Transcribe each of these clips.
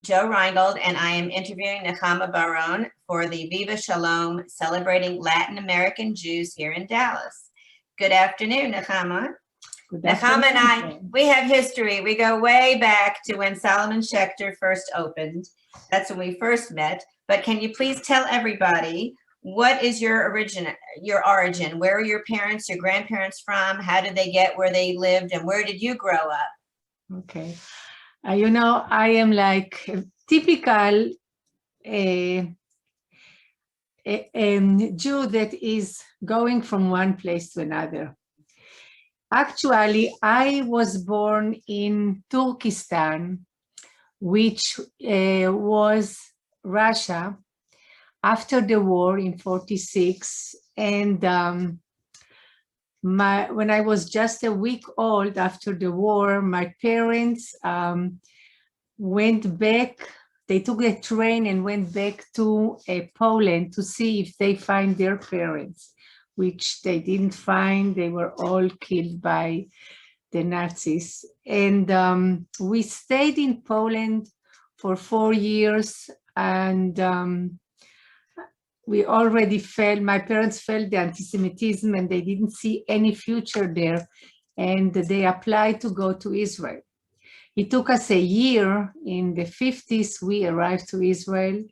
Joe Reingold, and I am interviewing Nechama Baron for the Viva Shalom Celebrating Latin American Jews here in Dallas. Good afternoon, Nechama. Nechama and I, we have history. We go way back to when Solomon Schechter first opened. That's when we first met. But can you please tell everybody what is your origin? Where are your parents, your grandparents from? How did they get where they lived, and where did you grow up? Okay. You know, I am like a typical Jew that is going from one place to another. Actually, I was born in Turkestan, which was Russia after the war in 46. And when I was just a week old after the war, my parents went back. They took a train and went back to Poland to see if they find their parents, which they didn't find. They were all killed by the Nazis. And we stayed in Poland for 4 years, and we already felt, my parents felt the anti-Semitism, and they didn't see any future there, and they applied to go to Israel. It took us a year. In the 50s, we arrived to Israel,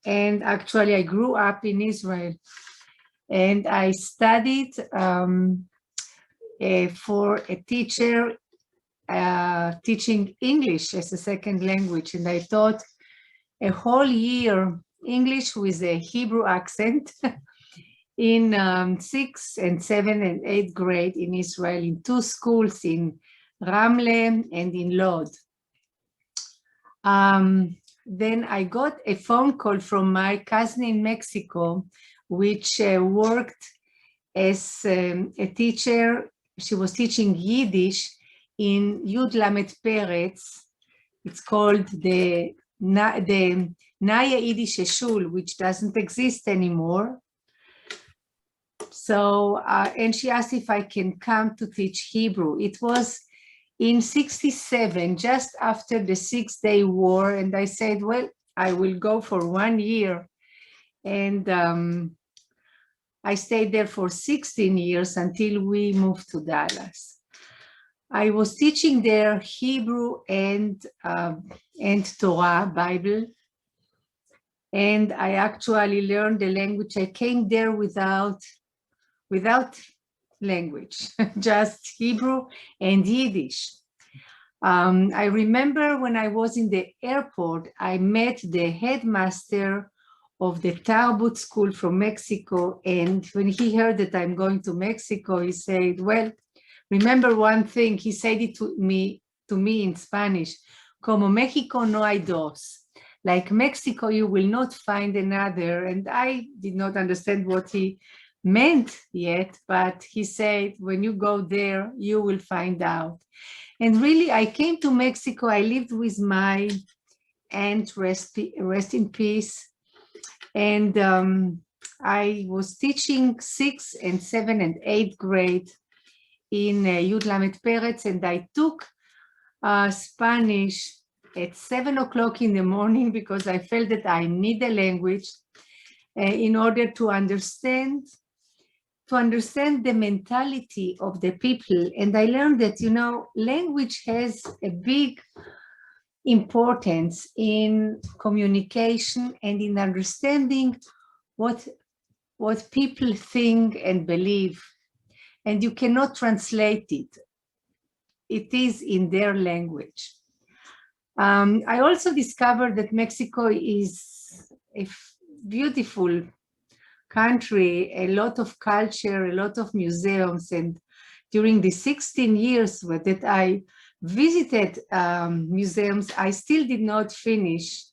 and actually I grew up in Israel, and I studied for a teacher teaching English as a second language, and I taught a whole year English with a Hebrew accent in 6th and 7th and 8th grade in Israel, in 2 schools, in Ramle and in Lod. Then I got a phone call from my cousin in Mexico, which worked as a teacher. She was teaching Yiddish in Yud Lamed Peretz. It's called the Naya Yiddish Shul, which doesn't exist anymore. So, and she asked if I can come to teach Hebrew. It was in 67, just after the 6-day war. And I said, well, I will go for 1 year. And I stayed there for 16 years until we moved to Dallas. I was teaching there Hebrew and Torah, Bible. And I actually learned the language. I came there without language, just Hebrew and Yiddish. I remember when I was in the airport, I met the headmaster of the Tarbut school from Mexico. And when he heard that I'm going to Mexico, he said, well, remember one thing. He said it to me in Spanish, como Mexico no hay dos. Like Mexico, you will not find another. And I did not understand what he meant yet, but he said, when you go there, you will find out. And really, I came to Mexico. I lived with my aunt, rest in peace. And I was teaching 6th and 7th and 8th grade in Yud Lamed Peretz, and I took Spanish at 7 o'clock in the morning because I felt that I need the language in order to understand the mentality of the people. And I learned that, you know, language has a big importance in communication and in understanding what people think and believe. And you cannot translate it. It is in their language. I also discovered that Mexico is a beautiful country, a lot of culture, a lot of museums. And during the 16 years that I visited museums, I still did not finish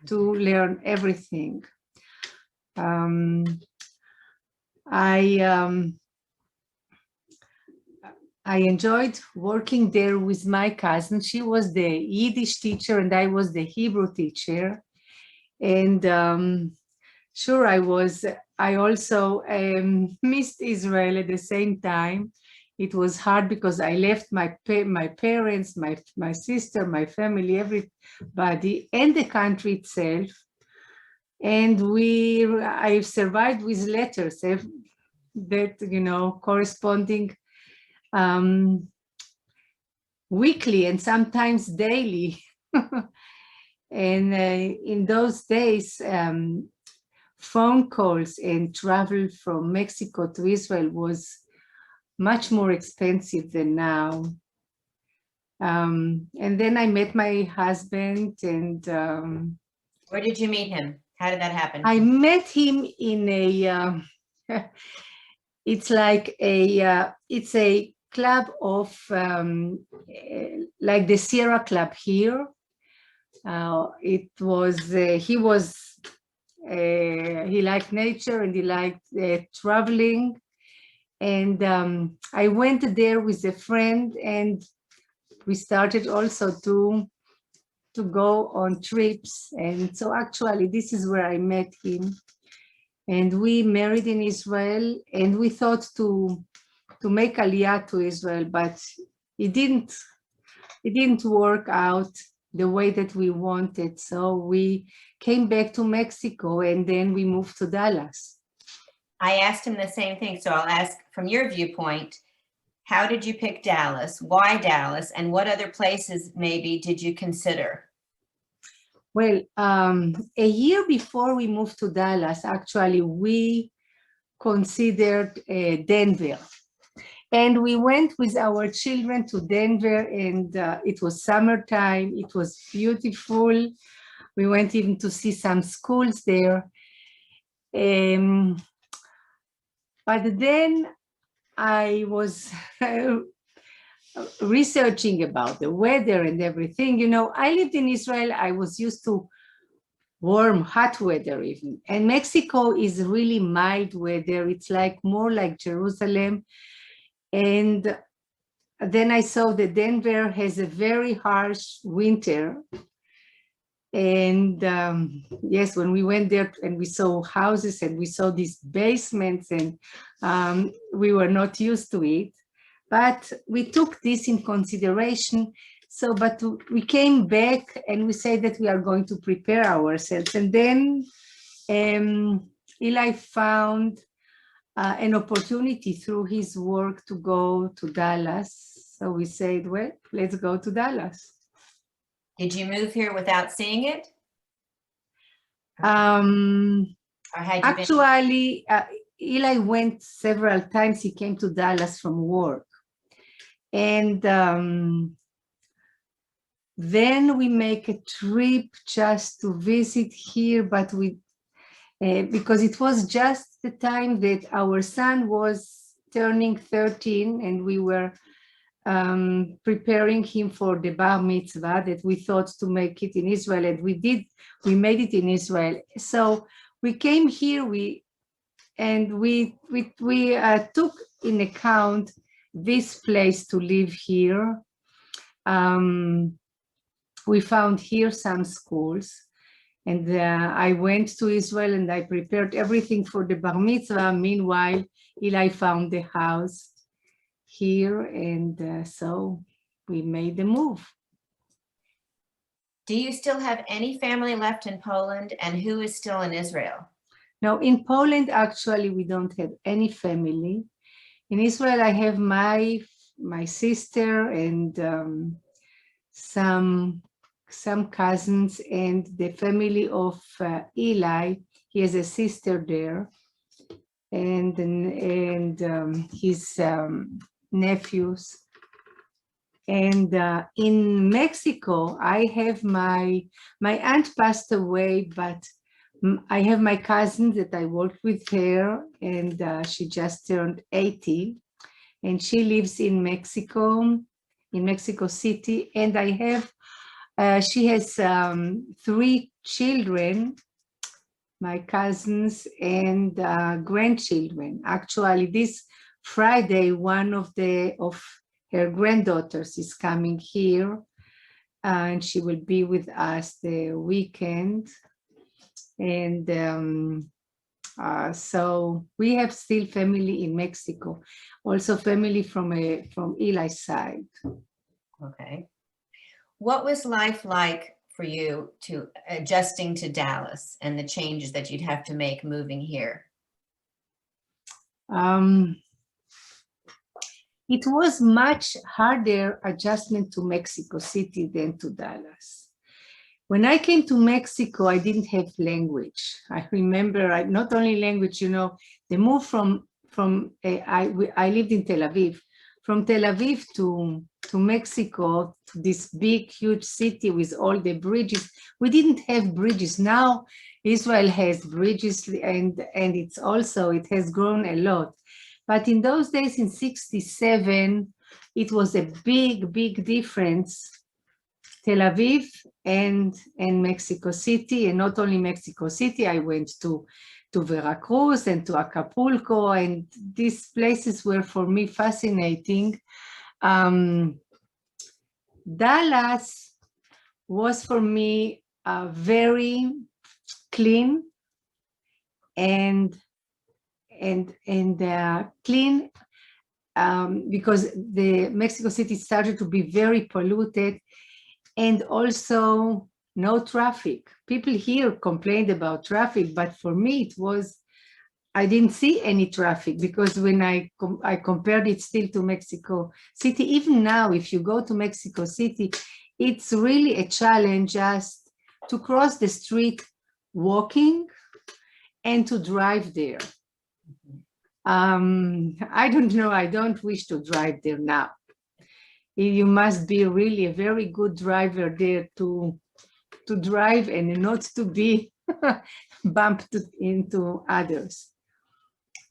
to learn everything. I enjoyed working there with my cousin. She was the Yiddish teacher and I was the Hebrew teacher. And sure, I also missed Israel at the same time. It was hard because I left my parents, my sister, my family, everybody, and the country itself. And I survived with letters that, corresponding weekly and sometimes daily. And in those days, phone calls and travel from Mexico to Israel was much more expensive than now. And then I met my husband, and Where did you meet him? How did that happen? I met him in a it's like it's a club of like the Sierra Club here. He liked nature and he liked traveling. And I went there with a friend, and we started also to go on trips. And so actually this is where I met him. And we married in Israel, and we thought to make Aliyah to Israel, but it didn't work out the way that we wanted. So we came back to Mexico, and then we moved to Dallas. I asked him the same thing. So I'll ask from your viewpoint, how did you pick Dallas? Why Dallas? And what other places maybe did you consider? Well, a year before we moved to Dallas, actually, we considered Denver. And we went with our children to Denver, and it was summertime. It was beautiful. We went even to see some schools there. But then I was researching about the weather and everything. I lived in Israel. I was used to warm, hot weather even. And Mexico is really mild weather. It's more like Jerusalem. And then I saw that Denver has a very harsh winter. And yes, when we went there and we saw houses and we saw these basements, and we were not used to it, but we took this in consideration. So, but we came back and we said that we are going to prepare ourselves. And then Eli found an opportunity through his work to go to Dallas. So we said, well, let's go to Dallas. Did you move here without seeing it? Actually, Eli went several times. He came to Dallas from work. And then we make a trip just to visit here, but because it was just the time that our son was turning 13, and we were preparing him for the bar mitzvah that we thought to make it in Israel, and we made it in Israel. So we came here, we took in account this place to live here. We found here some schools, and I went to Israel and I prepared everything for the bar mitzvah. Meanwhile, Eli found the house here, and so we made the move. Do you still have any family left in Poland, and who is still in Israel? No, in Poland, actually, we don't have any family. In Israel, I have my sister and some cousins and the family of Eli. He has a sister there, and his nephews. And in Mexico, I have my aunt passed away, but I have my cousin that I worked with her, and she just turned 80, and she lives in Mexico City. And I have, she has 3 children, my cousins, and grandchildren. Actually, this Friday, one of her granddaughters is coming here, and she will be with us the weekend. And So we have still family in Mexico, also family from Eli's side. Okay. What was life like for you to adjusting to Dallas and the changes that you'd have to make moving here? It was much harder adjustment to Mexico City than to Dallas. When I came to Mexico, I didn't have language. I remember not only language, the move I lived in Tel Aviv. From Tel Aviv to Mexico, to this big, huge city with all the bridges. We didn't have bridges. Now Israel has bridges, and it has grown a lot. But in those days, in 1967, it was a big, big difference. Tel Aviv and Mexico City, and not only Mexico City, I went to Veracruz and to Acapulco, and these places were for me fascinating. Dallas was for me very clean and clean because the Mexico City started to be very polluted, and also no traffic. People here complained about traffic, but for me I didn't see any traffic, because when I compared it still to Mexico City, even now, if you go to Mexico City, it's really a challenge just to cross the street walking and to drive there. I don't know, I don't wish to drive there now. You must be really a very good driver there to drive and not to be bumped into others.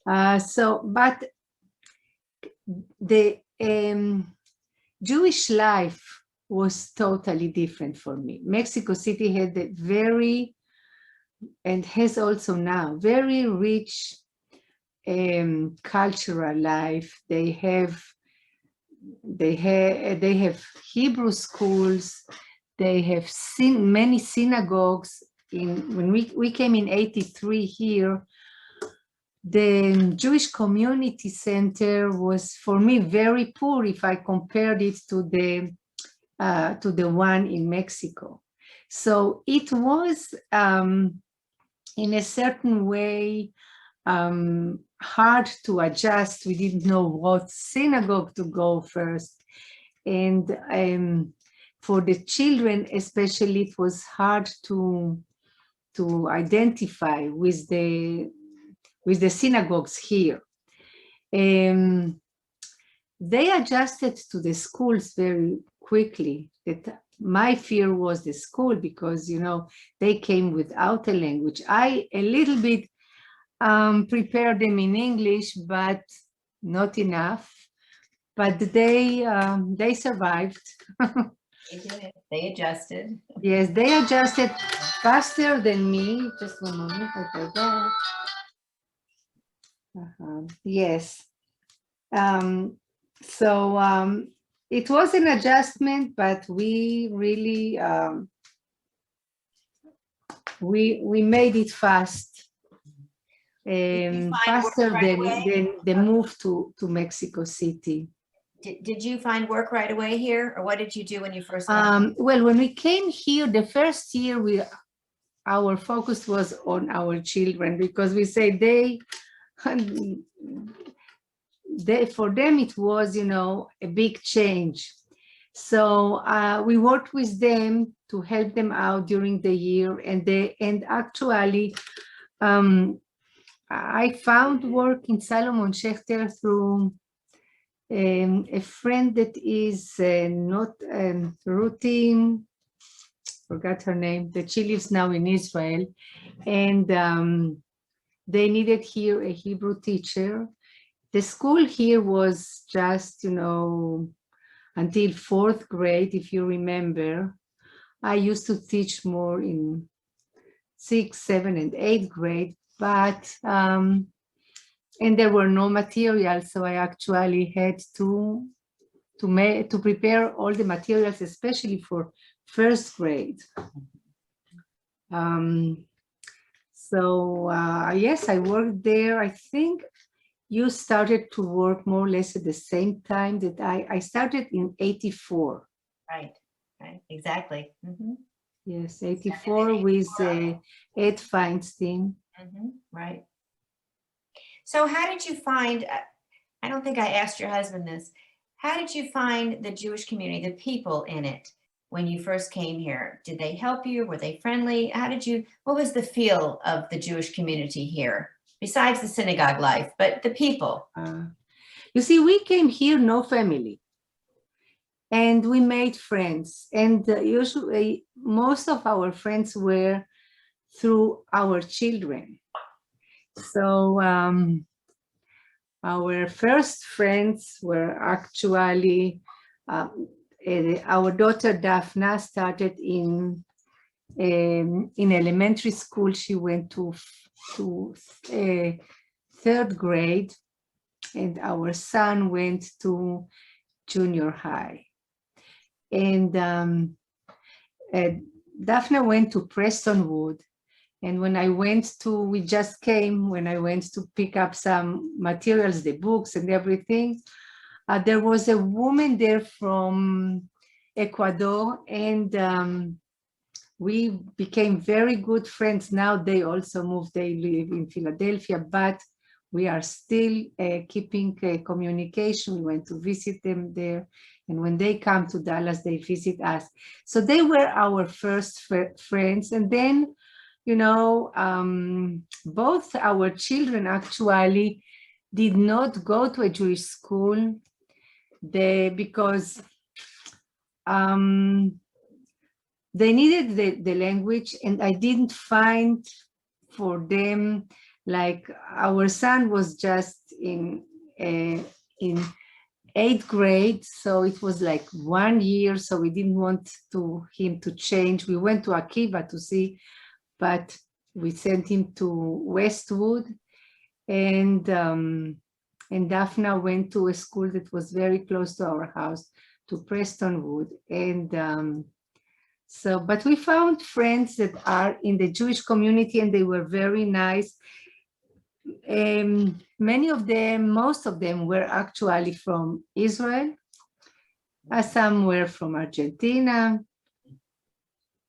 But the Jewish life was totally different for me. Mexico City had a very, and has also now, very rich cultural life. They have Hebrew schools. They have many synagogues. When we came in 1983 here, the Jewish Community Center was for me very poor if I compared it to the one in Mexico. So it was in a certain way hard to adjust. We didn't know what synagogue to go first, and for the children especially, it was hard to identify with the synagogues here. They adjusted to the schools very quickly. My fear was the school, because they came without a language. I a little bit prepared them in English, but not enough. But they survived. They did. They adjusted. Yes, they adjusted faster than me. Just one moment, I forgot. Yes. So it was an adjustment, but we really we made it fast. Faster than the move to Mexico City. Did you find work right away here, or what did you do when you first came? Well, when we came here, the first year, our focus was on our children, because we say for them it was, a big change. So we worked with them to help them out during the year, and actually I found work in Salomon Schechter through a friend that is not Ruthie, forgot her name, that she lives now in Israel, and they needed here a Hebrew teacher. The school here was just, until 4th grade, if you remember. I used to teach more in 6th, 7th, and 8th grade, but and there were no materials, so I actually had to prepare all the materials, especially for 1st grade. So yes, I worked there. I think you started to work more or less at the same time that I started in 84. Right, exactly. Yes, 84 with Ed Feinstein. Right. So how did you find, I don't think I asked your husband this, how did you find the Jewish community, the people in it when you first came here? Did they help you? Were they friendly? What was the feel of the Jewish community here, besides the synagogue life, but the people? You see, we came here, no family. And we made friends. And usually most of our friends were through our children. So our first friends were actually our daughter Daphna started in elementary school. She went to third grade, and our son went to junior high. And Daphne went to Prestonwood. And when we just came, when I went to pick up some materials, the books and everything, there was a woman there from Ecuador, and we became very good friends. Now they also moved, they live in Philadelphia, but we are still keeping communication. We went to visit them there. And when they come to Dallas, they visit us. So they were our first friends. And then, both our children actually did not go to a Jewish school because they needed the language, and I didn't find for them, like our son was just in 8th grade, so it was like 1 year, so we didn't want him to change. We went to Akiva to see, but we sent him to Westwood, and Daphna went to a school that was very close to our house, to Prestonwood. And but we found friends that are in the Jewish community, and they were very nice. Many of them, most of them were actually from Israel. Some were from Argentina,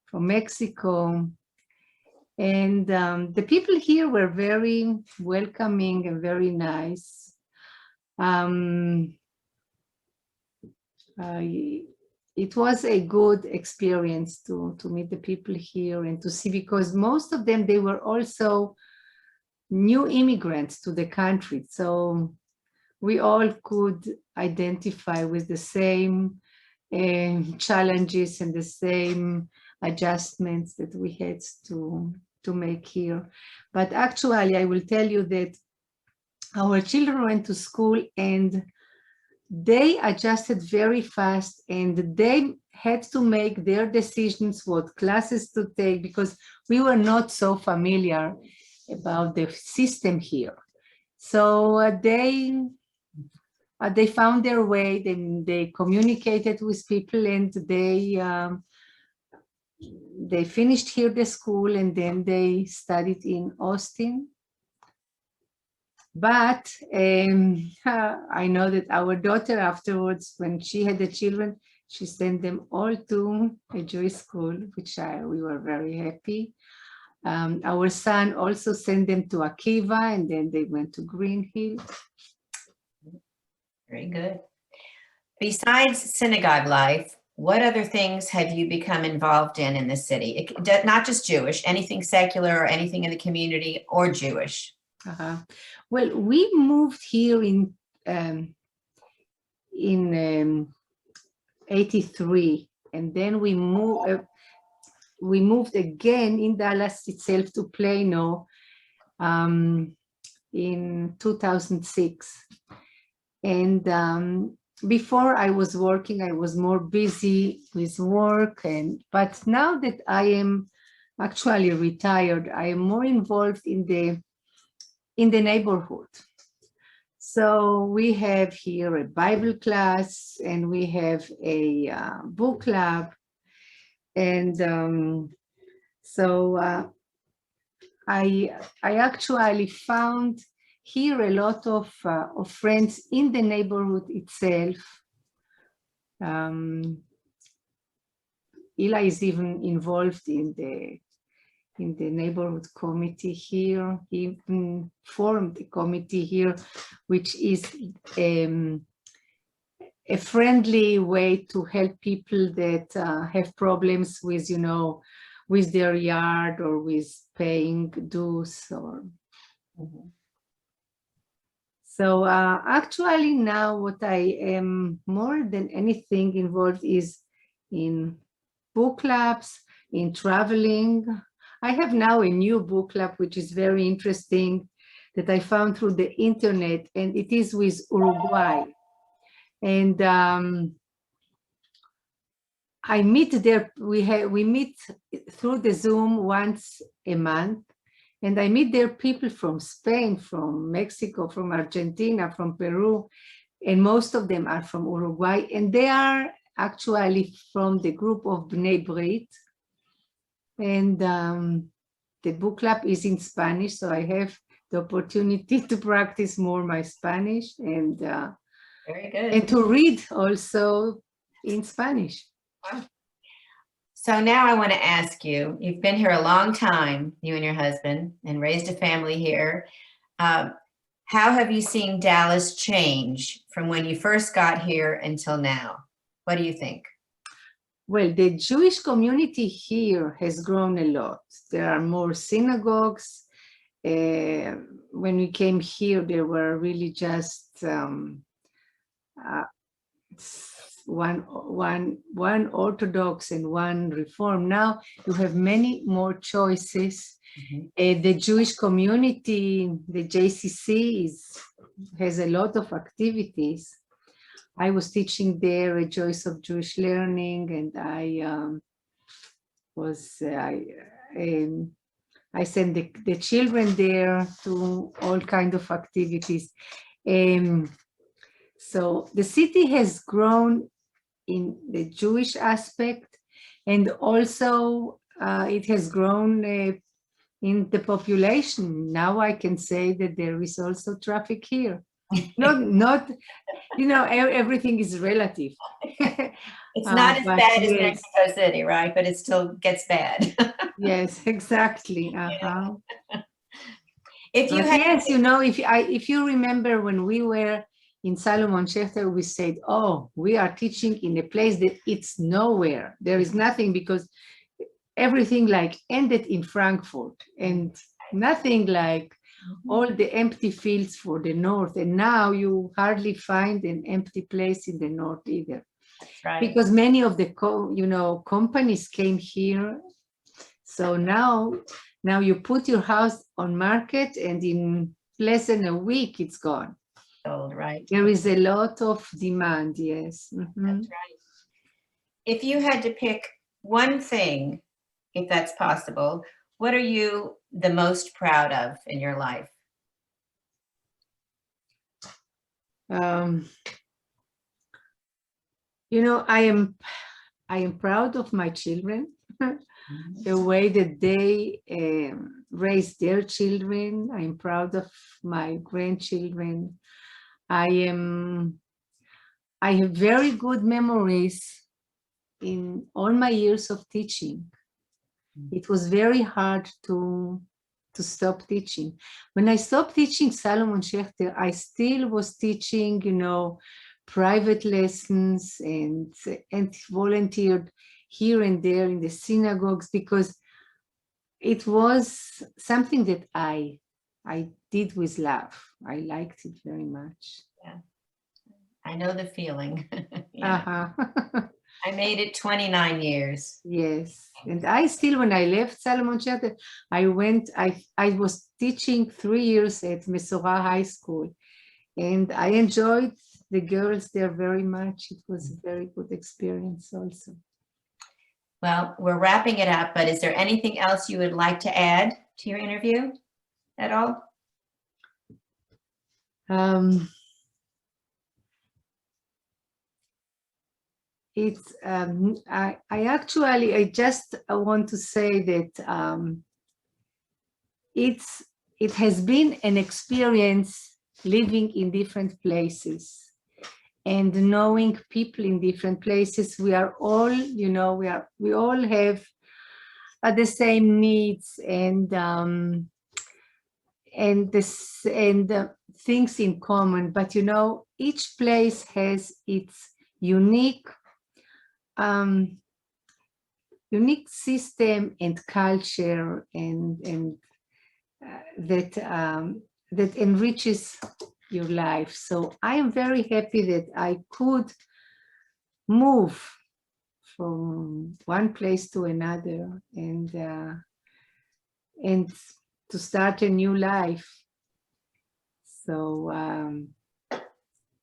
from Mexico. And the people here were very welcoming and very nice. It was a good experience to meet the people here and to see, because most of them, they were also new immigrants to the country. So we all could identify with the same challenges and the same adjustments that we had to make here. But actually, I will tell you that our children went to school and they adjusted very fast, and they had to make their decisions what classes to take, because we were not so familiar about the system here. So they found their way, then they communicated with people, and they finished here the school, and then they studied in Austin. But I know that our daughter afterwards, when she had the children, she sent them all to a Jewish school, which we were very happy. Our son also sent them to Akiva, and then they went to Green Hill. Very good. Besides synagogue life, what other things have you become involved in the city? Not just Jewish, anything secular or anything in the community or Jewish? Well, we moved here in 83, and then we moved again in Dallas itself to Plano in 2006. And before I was working, I was more busy with work, but now that I am actually retired, I am more involved in the neighborhood. So we have here a Bible class, and we have a book club. And so I actually found here a lot of friends in the neighborhood itself. Eli is even involved in the neighborhood committee here. He even formed a committee here, which is a friendly way to help people that have problems with, you know, with their yard or with paying dues or. So actually now what I am more than anything involved is in book clubs, in traveling. I have now a new book club, which is very interesting, that I found through the internet, and it is with Uruguay. And I meet there, we meet through the Zoom once a month, and I meet there people from Spain, from Mexico, from Argentina, from Peru, and most of them are from Uruguay, and they are actually from the group of Bnei Brit. And the book club is in Spanish, so I have the opportunity to practice more my Spanish and very good. And to read also in Spanish. Wow. So now I want to ask you, you've been here a long time, you and your husband, and raised a family here. How have you seen Dallas change from when you first got here until now? What do you think? Well, the Jewish community here has grown a lot. There are more synagogues. When we came here, there were really just one Orthodox and one Reform. Now you have many more choices. The Jewish community, the JCC, has a lot of activities. I was teaching there a Joys of Jewish Learning, and I sent the children there to all kinds of activities. So the city has grown in the Jewish aspect, and also it has grown in the population. Now I can say that there is also traffic here. Not, you know, everything is relative. It's not as bad as Mexico City, right? But it still gets bad. Yes, exactly. If you yes, you know, if you remember when we were in Salomon Schechter, we said, "Oh, we are teaching in a place that it's nowhere. There is nothing, because everything like ended in Frankfurt and nothing like." All the empty fields for the north, and now you hardly find an empty place in the north either. That's right. Because many of the companies came here. So now you put your house on market, and in less than a week it's gone. Sold, right? There is a lot of demand. Yes. That's right. If you had to pick one thing, if that's possible, what are you the most proud of in your life? You know, I am proud of my children, the way that they raise their children. I'm proud of my grandchildren. I have very good memories in all my years of teaching. It was very hard to stop teaching. When I stopped teaching Salomon Schechter, I still was teaching, you know, private lessons and volunteered here and there in the synagogues, because it was something that I did with love. I liked it very much. Yeah, I know the feeling. Yeah. I made it 29 years. Yes, and I still, when I left Salomon Schechter, I was teaching 3 years at Mesorah High School, and I enjoyed the girls there very much. It was a very good experience also. Well, we're wrapping it up, but is there anything else you would like to add to your interview at all? It's I just want to say that it has been an experience living in different places and knowing people in different places. We are all, you know, we all have the same needs and things in common, but you know, each place has its unique unique system and culture and that enriches your life. So I am very happy that I could move from one place to another and to start a new life. So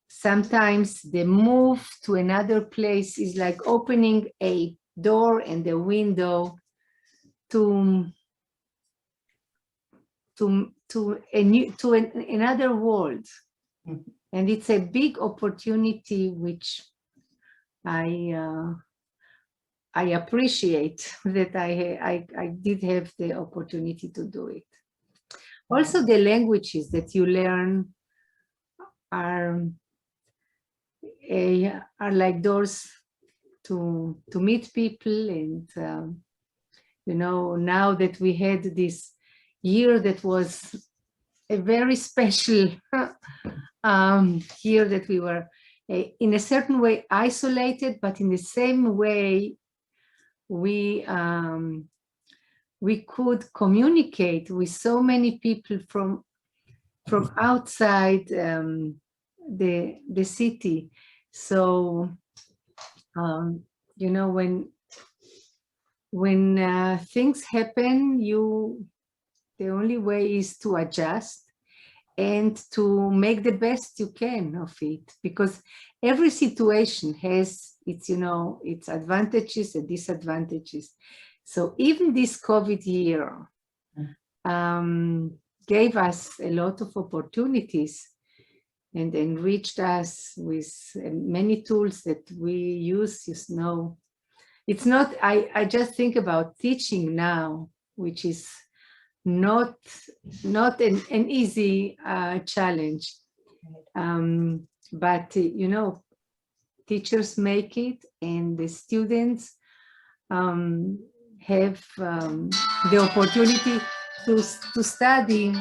sometimes the move to another place is like opening a door and a window to another world. Mm-hmm. And it's a big opportunity which I appreciate that I did have the opportunity to do it. Also, the languages that you learn are like doors to meet people, and you know, now that we had this year that was a very special year, that we were in a certain way isolated, but in the same way we could communicate with so many people from outside the city. So you know, when things happen, the only way is to adjust and to make the best you can of it, because every situation has its, you know, its advantages and disadvantages. So even this COVID year gave us a lot of opportunities and enriched us with many tools that we use. You know, it's not, I just think about teaching now, which is not an easy challenge, but you know, teachers make it, and the students have the opportunity to study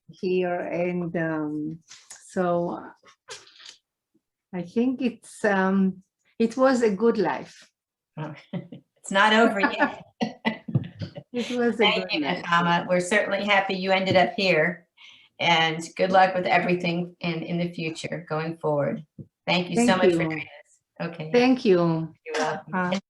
here, and so I think it was a good life. It's not over yet. It was Thank you, Nechama. We're certainly happy you ended up here, and good luck with everything in the future going forward. Thank you so much for doing this. Okay. Thank you. You're welcome.